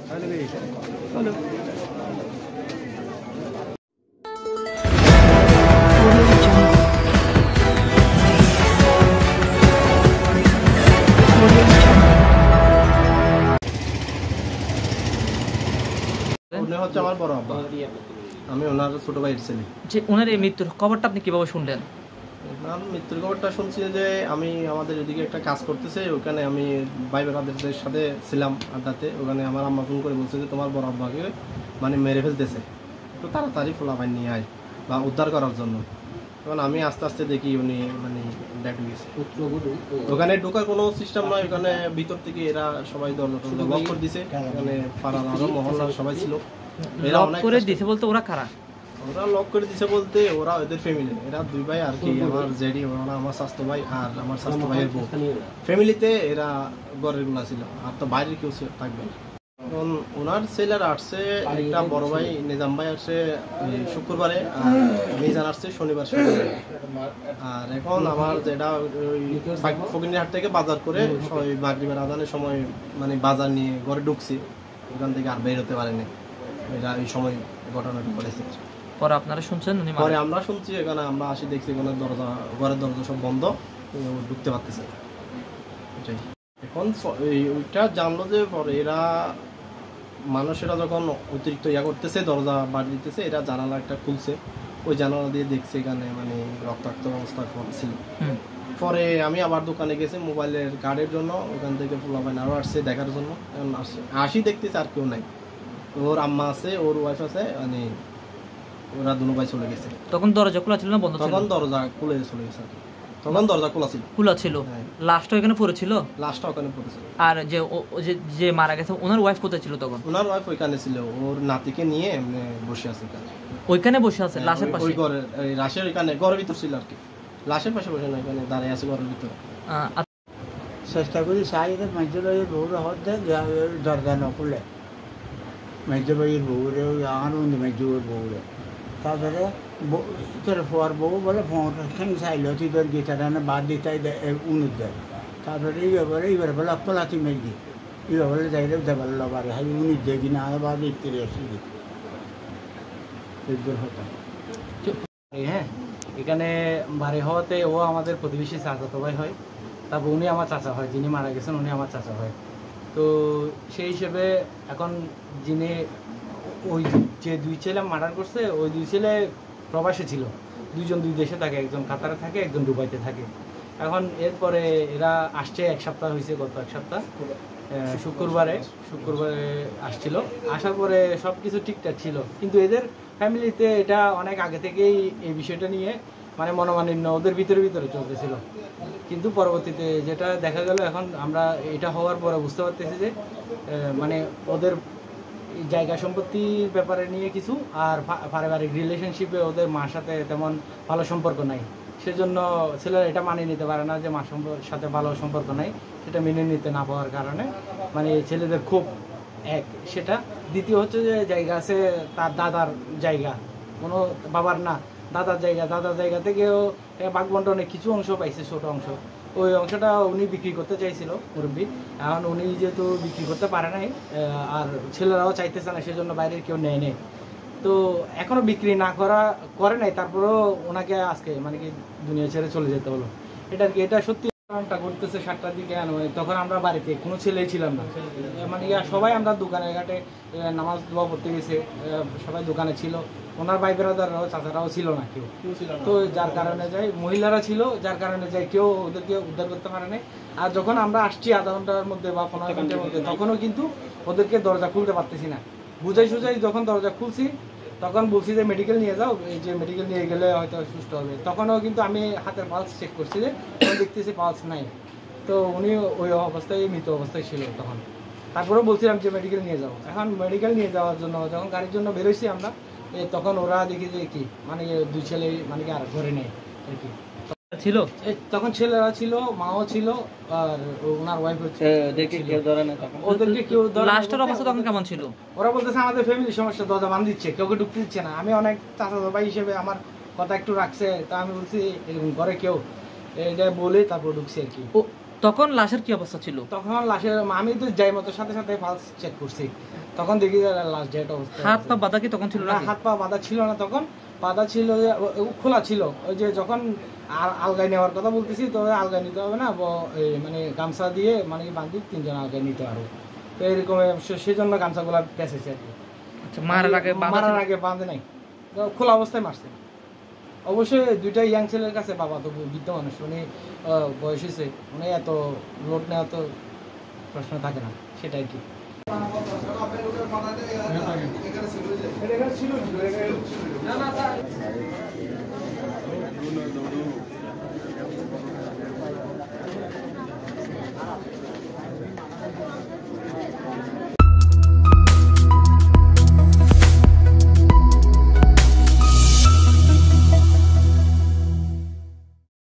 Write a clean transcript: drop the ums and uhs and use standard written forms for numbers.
উনি হচ্ছে আমার বড় আব্বা, আমি ওনার ছোট ভাইয়ের ছেলে। যে ওনার এই মৃত্যুর খবরটা আপনি কিভাবে শুনলেন? ওনার মৃত্যুর খবরটা শুনছি যে আমি আমাদের এদিকে একটা কাজ করতেছে, ওখানে আমি ভাই ব্রাদারদের সাথে ছিলাম আড্ডাতে। ওখানে আমার আম্মা ফোন করে বলছে যে তোমার বড় আব্বাকে মানে মেরে ফেলতেছে, একটু তাড়াতাড়ি ফোলাফাইন নিয়ে আয় বা উদ্ধার করার জন্য। তখন আমি আস্তে আস্তে দেখি উনি মানে ডেড হয়ে গেছে। ওখানে ঢোকার কোনো সিস্টেম নয়, ওখানে ভিতর থেকে এরা সবাই দরজা লক করে দিছে। ওখানে পাড়ার আরো মহল্লার সবাই ছিল। এরা লক করে দিছে বলতে ওরা কারা? ওরা লক করে দিছে বলতে ওরা ওদের ফ্যামিলি, এরা দুই ভাই আর কি, আমার জেডি ওরা আমার স্বাস্থ্য ভাই আর আমার স্বাস্থ্য ভাইয়ের বউ ফ্যামিলিতে এরা ঘরের গুলা ছিল, আর তো বাইরের কেউ থাকবে না। এখন ওনার ছেলেরা আসছে, একটা বড় ভাই নিজাম ভাই আসছে শুক্রবারে, আর মিজান আসছে শনিবার সকালে। আর এখন আমার যেটা ওই ফকিরহাট থেকে বাজার করে মাগরিবের আজানের সময় মানে বাজার নিয়ে ঘরে ঢুকছি, ওখান থেকে আর বের হতে পারেনি। এটা এই সময় ঘটনাটা ঘটেছে। পরে আপনারা শুনছেন? পরে আমরা শুনছি, এখানে আমরা আসি দেখছি এখানে দরজা, ঘরের দরজা সব বন্ধ, ঢুকতে পারতেছে। এখন ওইটা জানলো যে পরে এরা মানুষেরা যখন অতিরিক্ত ইয়া করতেছে, দরজা বাড়ি দিতেছে, এরা জানালা একটা খুলছে, ওই জানালা দিয়ে দেখছে এখানে মানে রক্তাক্ত অবস্থায় ছিল। পরে আমি আবার দোকানে গেছি মোবাইলের কার্ডের জন্য, ওখান থেকে পোলাপাইন আরও আসছে দেখার জন্য। এখন আসি দেখতেছে আর কেউ নাই, ওর আম্মা আছে, ওর ওয়াইফ আছে, মানে ওরা দুনো ভাই চলে গেছে। তখন দরজা খোলা ছিল না বন্ধ ছিল? তখন দরজা খুলে চলে গেছে, তখন দরজা খোলা ছিল। খোলা ছিল? লাস্টটা ওখানে পড়েছিল? লাস্টটা ওখানে পড়েছিল। আর যে যে মারা গেছে ওনার ওয়াইফ কোথায় ছিল তখন? ওনার ওয়াইফ ওইখানে ছিল, ওর নাতিকে নিয়ে বসে আছে ওইখানে বসে আছে লাশের পাশে? ওই ঘরের লাশের ওইখানে ঘরের ভিতর ছিল আর কি, লাশের পাশে বসে না, এখানে দাঁড়িয়ে আছে ঘরের ভিতরে। চেষ্টা করি চাই মাইজর ভাইয়ের বউরা হত দরজা নকলে, মাইজর ভাইয়ের বউরে আর মাইজুর বউরে, তারপরে তোর ফোয়ার বউ বলে ফোন ঠেং চাইলো তুই তোর গীতাটা বাদ দিতাই উনুর দেয়। তারপরে এইবার বলে পলাতি মেঘ দি এইবার বলে যাই দেবার লবারে হাই উনিশ দিয়ে কিনা বাদ ইত্যাদি আসি দি হতো। হ্যাঁ, এখানে বাড়ি হওয়াতে ও আমাদের প্রতিবেশী চাচাতো ভাই হয়, তারপর উনি আমার চাচা হয়, যিনি মারা গেছেন উনি আমার চাচা হয়। তো সেই হিসেবে এখন যিনি ওই যে দুই ছেলে মার্ডার করছে, ওই দুই ছেলে প্রবাসে ছিল, দুইজন দুই দেশে থাকে, একজন কাতারে থাকে, একজন দুবাইতে থাকে। এখন এরপরে এরা আসছে, এক সপ্তাহ হয়েছে, গত এক সপ্তাহ শুক্রবারে আসছিল। আসার পরে সব কিছু ঠিকঠাক ছিল, কিন্তু এদের ফ্যামিলিতে এটা অনেক আগে থেকেই এই বিষয়টা নিয়ে মানে মনোমালিন্য ওদের ভিতরে চলতেছিল। কিন্তু পরবর্তীতে যেটা দেখা গেল, এখন আমরা এটা হওয়ার পরে বুঝতে পারতেছি যে মানে ওদের জায়গা সম্পত্তির ব্যাপারে নিয়ে কিছু, আর পারিবারিক রিলেশনশিপে ওদের মার সাথে তেমন ভালো সম্পর্ক নাই। সেজন্য ছেলেরা এটা মানিয়ে নিতে পারে না যে মার সাথে ভালো সম্পর্ক নাই, সেটা মেনে নিতে না পাওয়ার কারণে মানে ছেলেদের খুব এক সেটা। দ্বিতীয় হচ্ছে যে জায়গা আছে তার দাদার জায়গা, কোনো বাবার না, দাদার জায়গা থেকেও বাগবন্টনে কিছু অংশ পাইছে, ছোট অংশ। ওই অংশটা উনি বিক্রি করতে চাইছিল মুরব্বী, এখন উনি যেহেতু বিক্রি করতে পারে নাই আর ছেলেরাও চাইতেছে না, সেজন্য বাইরের কেউ নেয়। তো এখনো বিক্রি না করে নাই, তারপরেও ওনাকে আজকে মানে কি দুনিয়া ছেড়ে চলে যেতে হলো। এটা সত্যি কারণটা ঘটতেছে 7টার দিকে, তখন আমরা বাড়িতে কোনো ছেলেই ছিলাম না, মানে সবাই আমরা দোকানে ঘাটে নামাজ দোয়া পড়তে গেছে, সবাই দোকানে ছিল, ওনার ভাই ব্রাদাররাও চাচারাও ছিল না কেউ। তো যার কারণে যাই মহিলারা ছিল, যার কারণে যাই কেউ ওদেরকে উদ্ধার করতে পারে নাই। আর যখন আমরা আসছি আধা ঘন্টার মধ্যে বা 15 ঘন্টার মধ্যে, তখনও কিন্তু ওদেরকে দরজা খুলতে পারতেছি না। বুঝাই যখন দরজা খুলছি তখন বলছি যে মেডিকেল নিয়ে যাও, এই যে মেডিকেল নিয়ে গেলে হয়তো সুস্থ হবে। তখনও কিন্তু আমি হাতের পালস চেক করছি, যে দেখতেছি পালস নাই। তো উনি ওই অবস্থায় মৃত অবস্থায় ছিল তখন। তারপরেও বলছিলাম যে মেডিকেল নিয়ে যাও। এখন মেডিকেল নিয়ে যাওয়ার জন্য যখন গাড়ির জন্য বেরোইছি আমরা, তখন ওরা দেখি যে কি মানে দুই ছেলে মানে কি আর ঘরে নেই আর কি ছিল। তখন ছেলেরা ছিল, মাও ছিল, আর ওনার ওয়াইফ হচ্ছে। ওদেরকে কেউ ধরে না। লাস্টের অবস্থা তখন কেমন ছিল? ওরা বলতেছে আমাদের ফ্যামিলি সমস্যা, দরজা বান্ধ দিচ্ছে, কেউ ঢুকতে দিচ্ছে না। আমি অনেক চাচাতো ভাই হিসেবে আমার কথা একটু রাখছে, তা আমি বলছি এরকম ঘরে কেউ এটা বলে তারপর ঢুকছি আর কি। তখন লাশের কি অবস্থা ছিল? তখন লাশের আমি তো যাই মতো সাথে সাথে পালস চেক করছি, তখন দেখি লাশ ডেট অবস্থা। হাত পা বাঁধা কি তখন ছিল না, না? হাত পা বাঁধা ছিল না, তখন বাঁধা ছিল যে খোলা ছিল। ওই যে যখন আলগায় নেওয়ার কথা বলতেছি, তো আলগায় নিতে হবে না, মানে গামছা দিয়ে মানে বাঁধি 3 জন আলগায় নিতে পারবো, তো এরকম সেই জন্য গামছাগুলা পেঁচেছে আর কি। আচ্ছা, মারার আগে বাঁধে নাই, তো খোলা অবস্থায় মারছে। অবশ্যই 2টা ইয়াং ছেলের কাছে বাবা তো বৃদ্ধ মানুষ, উনি বয়স হয়েছে, উনি এত লোড নেওয়া তো প্রশ্ন থাকে না, সেটাই কি।